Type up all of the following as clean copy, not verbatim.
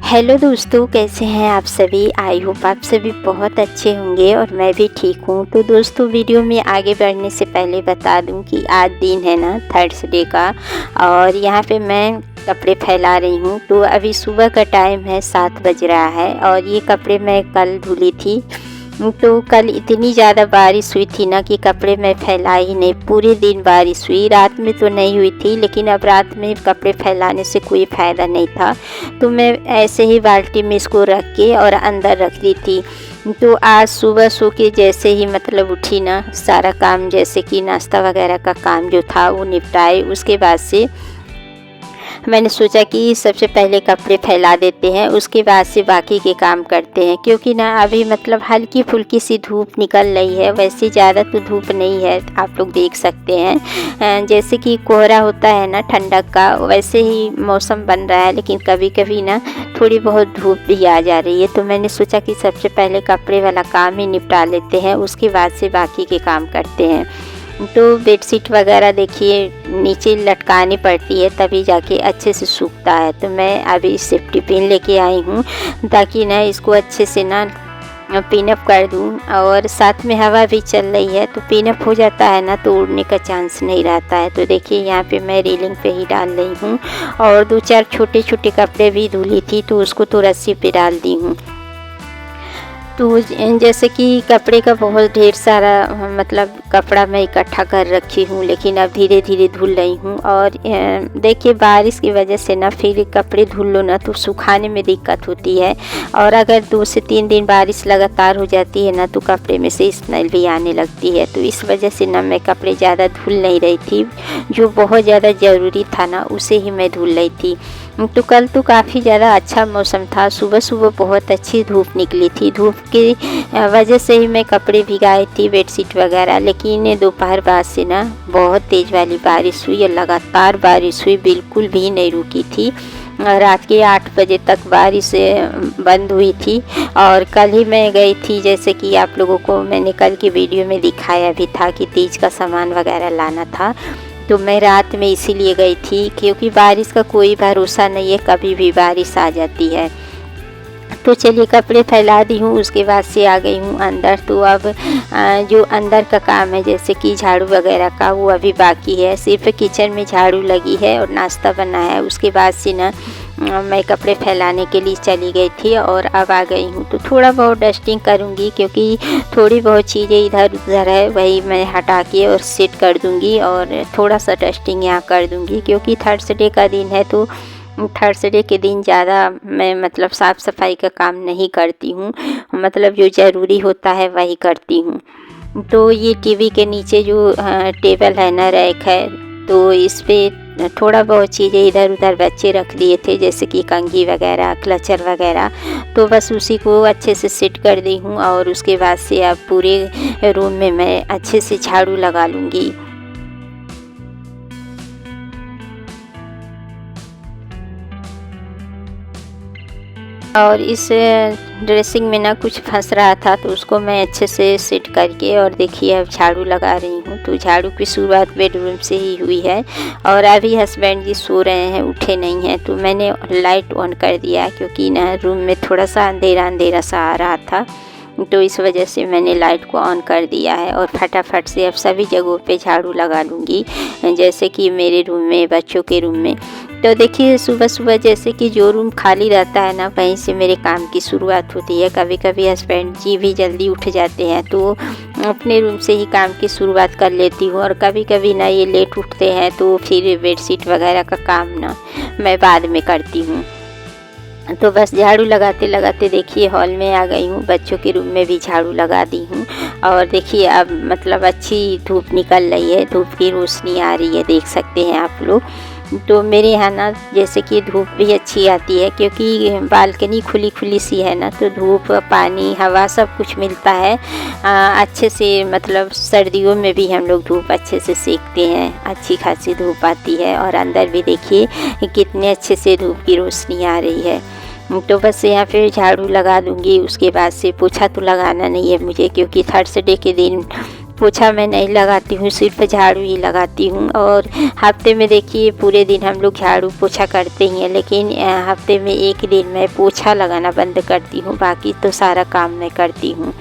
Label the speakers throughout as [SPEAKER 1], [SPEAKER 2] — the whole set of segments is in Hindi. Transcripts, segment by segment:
[SPEAKER 1] हेलो दोस्तों, कैसे हैं आप सभी। आई होप आप सभी बहुत अच्छे होंगे और मैं भी ठीक हूँ। तो दोस्तों, वीडियो में आगे बढ़ने से पहले बता दूँ कि आज दिन है ना थर्सडे का, और यहाँ पे मैं कपड़े फैला रही हूँ। तो अभी सुबह का टाइम है, 7 बज रहा है और ये कपड़े मैं कल धुली थी। तो कल इतनी ज़्यादा बारिश हुई थी ना कि कपड़े मैं फैला ही नहीं। पूरे दिन बारिश हुई, रात में तो नहीं हुई थी, लेकिन अब रात में कपड़े फैलाने से कोई फ़ायदा नहीं था। तो मैं ऐसे ही बाल्टी में इसको रख के और अंदर रख दी थी। तो आज सुबह सो के जैसे ही मतलब उठी ना, सारा काम जैसे कि नाश्ता वगैरह का काम जो था वो निपटाए। उसके बाद से मैंने सोचा कि सबसे पहले कपड़े फैला देते हैं, उसके बाद से बाकी के काम करते हैं। क्योंकि ना अभी मतलब हल्की फुल्की सी धूप निकल रही है, वैसे ज़्यादा तो धूप नहीं है, आप लोग देख सकते हैं। जैसे कि कोहरा होता है ना ठंडक का, वैसे ही मौसम बन रहा है, लेकिन कभी कभी ना थोड़ी बहुत धूप भी आ जा रही है। तो मैंने सोचा कि सबसे पहले कपड़े वाला काम ही निपटा लेते हैं, उसके बाद से बाकी के काम करते हैं। तो बेडशीट वगैरह देखिए नीचे लटकानी पड़ती है, तभी जाके अच्छे से सूखता है। तो मैं अभी सेफ्टी पिन लेके आई हूँ ताकि ना इसको अच्छे से ना पिनअप कर दूँ। और साथ में हवा भी चल रही है, तो पिनअप हो जाता है ना तो उड़ने का चांस नहीं रहता है। तो देखिए यहाँ पे मैं रेलिंग पे ही डाल रही हूँ। और 2-4 छोटे छोटे कपड़े भी धुली थी, तो उसको तो रस्सी पे डाल दी हूँ। तो जैसे कि कपड़े का बहुत ढेर सारा मतलब कपड़ा मैं इकट्ठा कर रखी हूँ, लेकिन अब धीरे धीरे धुल रही हूँ। और देखिए बारिश की वजह से ना फिर कपड़े धुल लो ना तो सुखाने में दिक्कत होती है। और अगर 2 से 3 दिन बारिश लगातार हो जाती है ना तो कपड़े में से स्मेल भी आने लगती है। तो इस वजह से ना मैं कपड़े ज़्यादा धुल नहीं रही थी, जो बहुत ज़्यादा ज़रूरी था ना उसे ही मैं धुल रही थी। तो कल तो काफ़ी ज़्यादा अच्छा मौसम था, सुबह सुबह बहुत अच्छी धूप निकली थी। धूप की वजह से ही मैं कपड़े भिगाई थी, बेडशीट वगैरह। लेकिन दोपहर बाद से ना बहुत तेज़ वाली बारिश हुई और लगातार बारिश हुई, बिल्कुल भी नहीं रुकी थी। रात के 8 बजे तक बारिश बंद हुई थी। और कल ही मैं गई थी, जैसे कि आप लोगों को मैंने कल की वीडियो में दिखाया भी था कि तीज का सामान वगैरह लाना था। तो मैं रात में इसीलिए गई थी, क्योंकि बारिश का कोई भरोसा नहीं है, कभी भी बारिश आ जाती है। तो चलिए कपड़े फैला दी हूँ, उसके बाद से आ गई हूँ अंदर। तो अब जो अंदर का काम है जैसे कि झाड़ू वगैरह का, वो अभी बाकी है। सिर्फ किचन में झाड़ू लगी है और नाश्ता बना है। उसके बाद से ना मैं कपड़े फैलाने के लिए चली गई थी और अब आ गई हूँ। तो थोड़ा बहुत डस्टिंग करूँगी, क्योंकि थोड़ी बहुत चीज़ें इधर उधर है, वही मैं हटा के और सेट कर दूँगी। और थोड़ा सा डस्टिंग यहाँ कर दूँगी, क्योंकि थर्सडे का दिन है। तो थर्सडे के दिन ज़्यादा मैं मतलब साफ़ सफाई का काम नहीं करती हूँ, मतलब जो ज़रूरी होता है वही करती हूँ। तो ये टीवी के नीचे जो टेबल है ना, रैक है, तो इस पे थोड़ा बहुत चीज़ें इधर उधर बच्चे रख दिए थे, जैसे कि कंघी वगैरह, क्लचर वगैरह। तो बस उसी को अच्छे से सेट कर दी हूँ। और उसके बाद से अब पूरे रूम में मैं अच्छे से झाड़ू लगा लूँगी। और इस ड्रेसिंग में ना कुछ फंस रहा था, तो उसको मैं अच्छे से सेट करके और देखिए अब झाड़ू लगा रही हूँ। तो झाड़ू की शुरुआत बेडरूम से ही हुई है। और अभी हस्बैंड जी सो रहे हैं, उठे नहीं हैं। तो मैंने लाइट ऑन कर दिया, क्योंकि ना रूम में थोड़ा सा अंधेरा अंधेरा सा आ रहा था, तो इस वजह से मैंने लाइट को ऑन कर दिया है। और फटाफट से अब सभी जगहों पे झाड़ू लगा लूँगी, जैसे कि मेरे रूम में, बच्चों के रूम में। तो देखिए सुबह सुबह जैसे कि जो रूम खाली रहता है ना, वहीं से मेरे काम की शुरुआत होती है। कभी कभी हस्बैंड जी भी जल्दी उठ जाते हैं, तो अपने रूम से ही काम की शुरुआत कर लेती हूँ। और कभी कभी ना ये लेट उठते हैं, तो फिर बेडशीट वगैरह का काम ना मैं बाद में करती हूँ। तो बस झाड़ू लगाते लगाते देखिए हॉल में आ गई हूँ, बच्चों के रूम में भी झाड़ू लगा दी हूँ। और देखिए अब मतलब अच्छी धूप निकल रही है, धूप की रोशनी आ रही है, देख सकते हैं आप लोग। तो मेरे यहाँ ना जैसे कि धूप भी अच्छी आती है, क्योंकि बालकनी खुली खुली सी है ना, तो धूप, पानी, हवा सब कुछ मिलता है अच्छे से। मतलब सर्दियों में भी हम लोग धूप अच्छे से सेकते हैं, अच्छी खासी धूप आती है। और अंदर भी देखिए कितने अच्छे से धूप की रोशनी आ रही है। तो बस यहाँ पे झाड़ू लगा दूँगी। उसके बाद से पोछा तो लगाना नहीं है मुझे, क्योंकि थर्सडे के दिन पोछा मैं नहीं लगाती हूँ, सिर्फ झाड़ू ही लगाती हूँ। और हफ्ते में देखिए पूरे दिन हम लोग झाड़ू पोछा करते ही हैं, लेकिन हफ्ते में एक दिन मैं पोछा लगाना बंद करती हूँ, बाकी तो सारा काम मैं करती हूँ।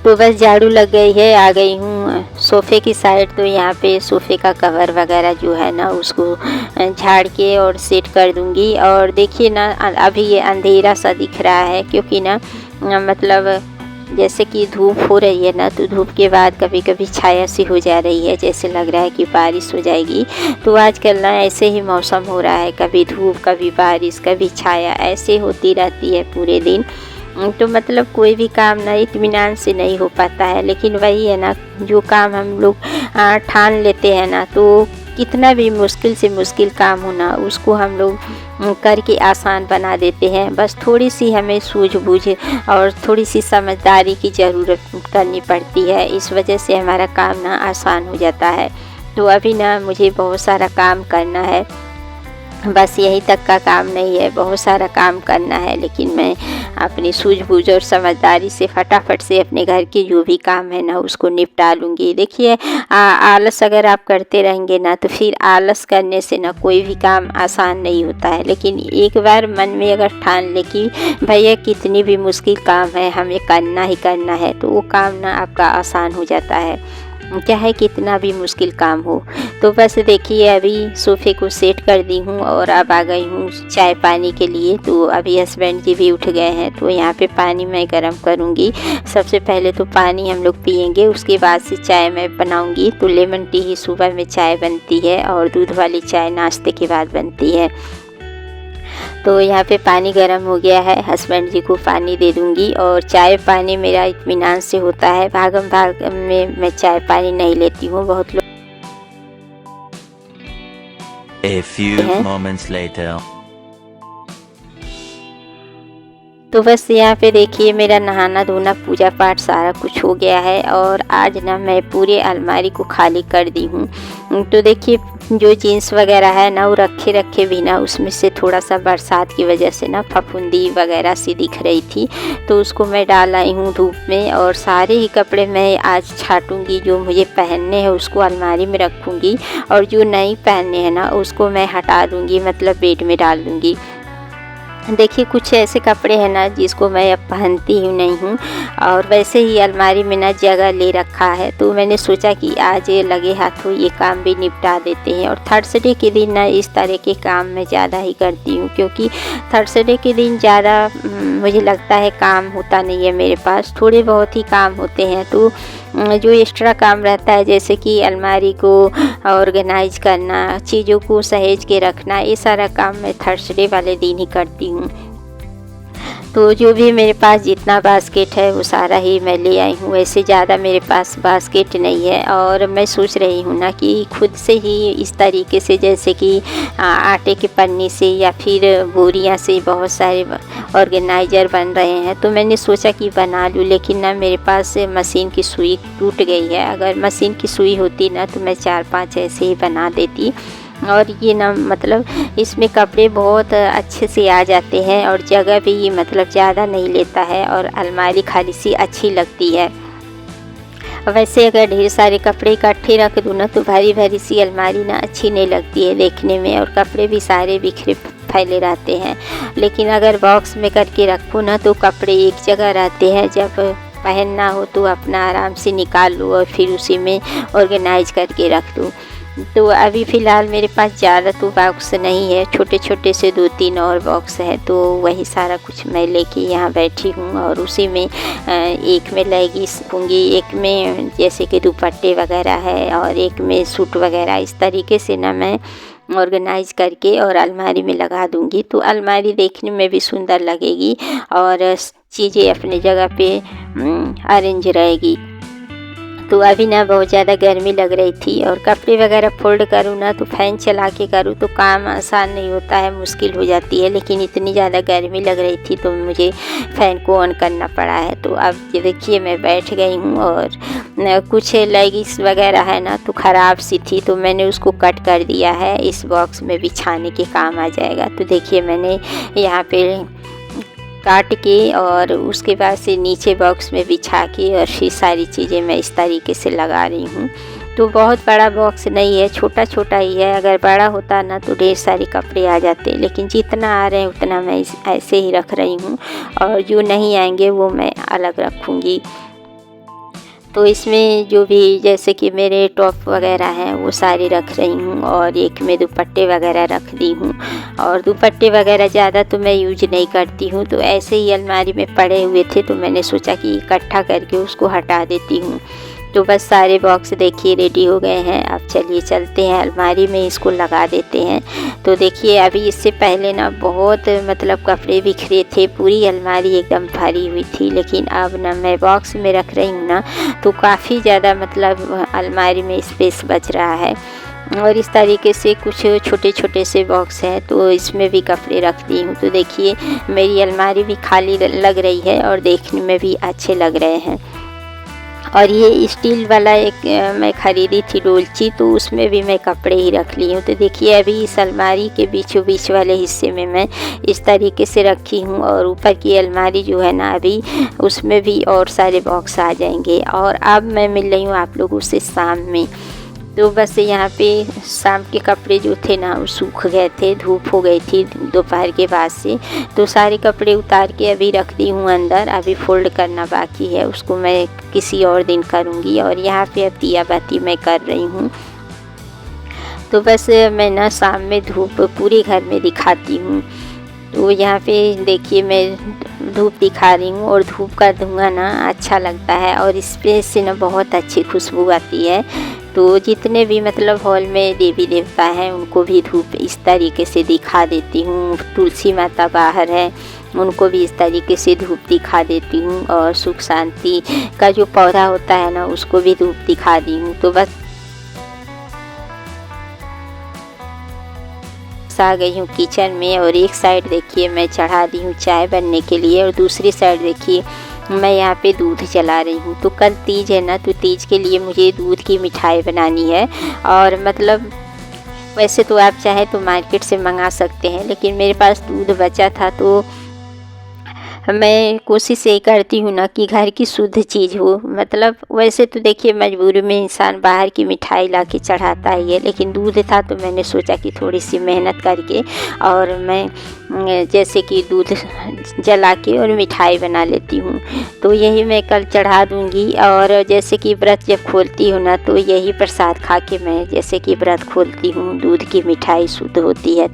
[SPEAKER 1] तो बस झाड़ू लग गई है, आ गई हूँ सोफ़े की साइड। तो यहाँ पे सोफ़े का कवर वगैरह जो है ना उसको झाड़ के और सेट कर दूँगी। और देखिए ना अभी ये अंधेरा सा दिख रहा है, क्योंकि ना मतलब जैसे कि धूप हो रही है ना, तो धूप के बाद कभी कभी छाया सी हो जा रही है, जैसे लग रहा है कि बारिश हो जाएगी। तो आजकल ना ऐसे ही मौसम हो रहा है, कभी धूप कभी बारिश कभी छाया, ऐसे होती रहती है पूरे दिन। तो मतलब कोई भी काम ना इत्मीनान से नहीं हो पाता है। लेकिन वही है ना, जो काम हम लोग ठान लेते हैं ना, तो कितना भी मुश्किल से मुश्किल काम हो ना, उसको हम लोग करके आसान बना देते हैं। बस थोड़ी सी हमें सूझबूझ और थोड़ी सी समझदारी की ज़रूरत करनी पड़ती है, इस वजह से हमारा काम ना आसान हो जाता है। तो अभी ना मुझे बहुत सारा काम करना है, बस यही तक का काम नहीं है, बहुत सारा काम करना है। लेकिन मैं अपनी सूझबूझ और समझदारी से फटाफट से अपने घर के जो भी काम है ना उसको निपटा लूँगी। देखिए आलस अगर आप करते रहेंगे ना, तो फिर आलस करने से ना कोई भी काम आसान नहीं होता है। लेकिन एक बार मन में अगर ठान ले कि भैया कितनी भी मुश्किल काम है हमें करना ही करना है, तो वो काम ना आपका आसान हो जाता है, चाहे कितना भी मुश्किल काम हो। तो बस देखिए अभी सोफ़े को सेट कर दी हूँ और अब आ गई हूँ चाय पानी के लिए। तो अभी हस्बैंड जी भी उठ गए हैं, तो यहाँ पे पानी मैं गरम करूँगी। सबसे पहले तो पानी हम लोग पियेंगे, उसके बाद से चाय मैं बनाऊँगी। तो लेमन टी ही सुबह में चाय बनती है और दूध वाली चाय नाश्ते के बाद बनती है। तो यहाँ पे पानी गर्म हो गया है, हस्बैंड जी को पानी दे दूँगी। और चाय पानी मेरा इत्मीनान से होता है, भागम भाग में मैं चाय पानी नहीं लेती हूँ। बहुत लोग
[SPEAKER 2] A few moments later.
[SPEAKER 1] तो बस यहाँ पे देखिए मेरा नहाना धोना पूजा पाठ सारा कुछ हो गया है। और आज ना मैं पूरे अलमारी को खाली कर दी हूँ। तो देखिए जो जीन्स वगैरह है ना, वो रखे रखे भी ना उसमें से थोड़ा सा बरसात की वजह से ना फफूंदी वगैरह सी दिख रही थी, तो उसको मैं डाल आई हूँ धूप में। और सारे ही कपड़े मैं आज छाटूंगी, जो मुझे पहनने हैं उसको अलमारी में रखूँगी, और जो नहीं पहनने हैं ना उसको मैं हटा दूँगी, मतलब बेड में डाल दूँगी। देखिए कुछ ऐसे कपड़े हैं ना जिसको मैं अब पहनती ही नहीं हूँ, और वैसे ही अलमारी में ना जगह ले रखा है। तो मैंने सोचा कि आज ये लगे हाथों ये काम भी निपटा देते हैं। और थर्सडे के दिन ना इस तरह के काम मैं ज़्यादा ही करती हूँ, क्योंकि थर्सडे के दिन ज़्यादा मुझे लगता है काम होता नहीं है मेरे पास, थोड़े बहुत ही काम होते हैं। तो जो एक्स्ट्रा काम रहता है, जैसे कि अलमारी को ऑर्गेनाइज करना, चीज़ों को सहेज के रखना, ये सारा काम मैं थर्सडे वाले दिन ही करती हूँ। तो जो भी मेरे पास जितना बास्केट है वो सारा ही मैं ले आई हूँ। वैसे ज़्यादा मेरे पास बास्केट नहीं है, और मैं सोच रही हूँ ना कि खुद से ही इस तरीके से, जैसे कि आटे के पन्नी से या फिर बोरियां से बहुत सारे ऑर्गेनाइज़र बन रहे हैं, तो मैंने सोचा कि बना लूँ। लेकिन ना मेरे पास मशीन की सुई टूट गई है, अगर मशीन की सुई होती ना तो मैं 4-5 ऐसे ही बना देती। और ये ना मतलब इसमें कपड़े बहुत अच्छे से आ जाते हैं, और जगह भी मतलब ज़्यादा नहीं लेता है, और अलमारी खाली सी अच्छी लगती है। वैसे अगर ढेर सारे कपड़े इकट्ठे रख दूँ ना, तो भारी भारी सी अलमारी ना अच्छी नहीं लगती है देखने में, और कपड़े भी सारे बिखरे फैले रहते हैं। लेकिन अगर बॉक्स में करके रखूँ ना, तो कपड़े एक जगह रहते हैं, जब पहनना हो तो अपना आराम से निकाल लो और फिर उसी में ऑर्गेनाइज करके रख दो। तो अभी फ़िलहाल मेरे पास ज़्यादा तो बॉक्स नहीं है, छोटे छोटे से 2-3 और बॉक्स है। तो वही सारा कुछ मैं लेके यहाँ बैठी हूँ, और उसी में एक में लेगिंग्स होंगी, एक में जैसे कि दुपट्टे वगैरह है, और एक में सूट वगैरह। इस तरीके से ना मैं ऑर्गेनाइज करके और अलमारी में लगा दूँगी, तो अलमारी देखने में भी सुंदर लगेगी और चीज़ें अपनी जगह पे अरेंज रहेगी। तो अभी ना बहुत ज़्यादा गर्मी लग रही थी, और कपड़े वगैरह फोल्ड करूँ ना तो फ़ैन चला के करूँ तो काम आसान नहीं होता है, मुश्किल हो जाती है। लेकिन इतनी ज़्यादा गर्मी लग रही थी तो मुझे फ़ैन को ऑन करना पड़ा है। तो अब ये देखिए मैं बैठ गई हूँ, और कुछ लेगिंग्स वगैरह है ना तो ख़राब सी थी, तो मैंने उसको कट कर दिया है, इस बॉक्स में बिछाने के काम आ जाएगा। तो देखिए मैंने यहाँ पे काट के और उसके बाद से नीचे बॉक्स में बिछा के और फिर सारी चीज़ें मैं इस तरीके से लगा रही हूँ। तो बहुत बड़ा बॉक्स नहीं है, छोटा छोटा ही है। अगर बड़ा होता ना तो ढेर सारे कपड़े आ जाते, लेकिन जितना आ रहे हैं उतना मैं ऐसे ही रख रही हूँ और जो नहीं आएंगे वो मैं अलग रखूँगी। तो इसमें जो भी जैसे कि मेरे टॉप वगैरह हैं वो सारे रख रही हूँ और एक में दुपट्टे वगैरह रख दी हूँ। और दुपट्टे वगैरह ज़्यादा तो मैं यूज नहीं करती हूँ, तो ऐसे ही अलमारी में पड़े हुए थे तो मैंने सोचा कि इकट्ठा करके उसको हटा देती हूँ। तो बस सारे बॉक्स देखिए रेडी हो गए हैं। अब चलिए चलते हैं अलमारी में, इसको लगा देते हैं। तो देखिए अभी इससे पहले ना बहुत मतलब कपड़े बिखरे थे, पूरी अलमारी एकदम भरी हुई थी, लेकिन अब ना मैं बॉक्स में रख रही हूँ ना तो काफ़ी ज़्यादा मतलब अलमारी में स्पेस बच रहा है। और इस तरीके से कुछ छोटे छोटे से बॉक्स हैं तो इसमें भी कपड़े रख दी हूँ। तो देखिए मेरी अलमारी भी खाली लग रही है और देखने में भी अच्छे लग रहे हैं। और ये स्टील वाला एक मैं ख़रीदी थी डोलची, तो उसमें भी मैं कपड़े ही रख ली हूँ। तो देखिए अभी इस अलमारी के बीचों बीच वाले हिस्से में मैं इस तरीके से रखी हूँ और ऊपर की अलमारी जो है ना अभी उसमें भी और सारे बॉक्स आ जाएंगे। और अब मैं मिल रही हूँ आप लोगों से शाम में। तो बस यहाँ पे शाम के कपड़े जो थे ना वो सूख गए थे, धूप हो गई थी दोपहर के बाद से। तो सारे कपड़े उतार के अभी रख दी हूँ अंदर, अभी फोल्ड करना बाकी है, उसको मैं किसी और दिन करूँगी। और यहाँ पे अब दिया बाती मैं कर रही हूँ। तो बस मैं ना शाम में धूप पूरे घर में दिखाती हूँ। तो यहाँ पे देखिए मैं धूप दिखा रही हूँ और धूप का धुआं ना अच्छा लगता है और इस पे से ना बहुत अच्छी खुशबू आती है। तो जितने भी मतलब हॉल में देवी देवता हैं उनको भी धूप इस तरीके से दिखा देती हूँ। तुलसी माता बाहर है उनको भी इस तरीके से धूप दिखा देती हूँ। और सुख शांति का जो पौधा होता है ना उसको भी धूप दिखा दी हूँ। तो बस आ गई हूँ किचन में और एक साइड देखिए मैं चढ़ा दी हूँ चाय बनने के लिए और दूसरी साइड देखिए मैं यहाँ पे दूध जला रही हूँ। तो कल तीज है ना, तो तीज के लिए मुझे दूध की मिठाई बनानी है। और मतलब वैसे तो आप चाहे तो मार्केट से मंगा सकते हैं, लेकिन मेरे पास दूध बचा था तो मैं कोशिश ये करती हूँ ना कि घर की शुद्ध चीज़ हो। मतलब वैसे तो देखिए मजबूरी में इंसान बाहर की मिठाई ला के चढ़ाता ही है, लेकिन दूध था तो मैंने सोचा कि थोड़ी सी मेहनत करके और मैं जैसे कि दूध जला के और मिठाई बना लेती हूँ। तो यही मैं कल चढ़ा दूँगी। और जैसे कि व्रत जब खोलती हूँ ना तो यही प्रसाद खा के मैं जैसे कि व्रत खोलती हूँ। दूध की मिठाई शुद्ध होती है।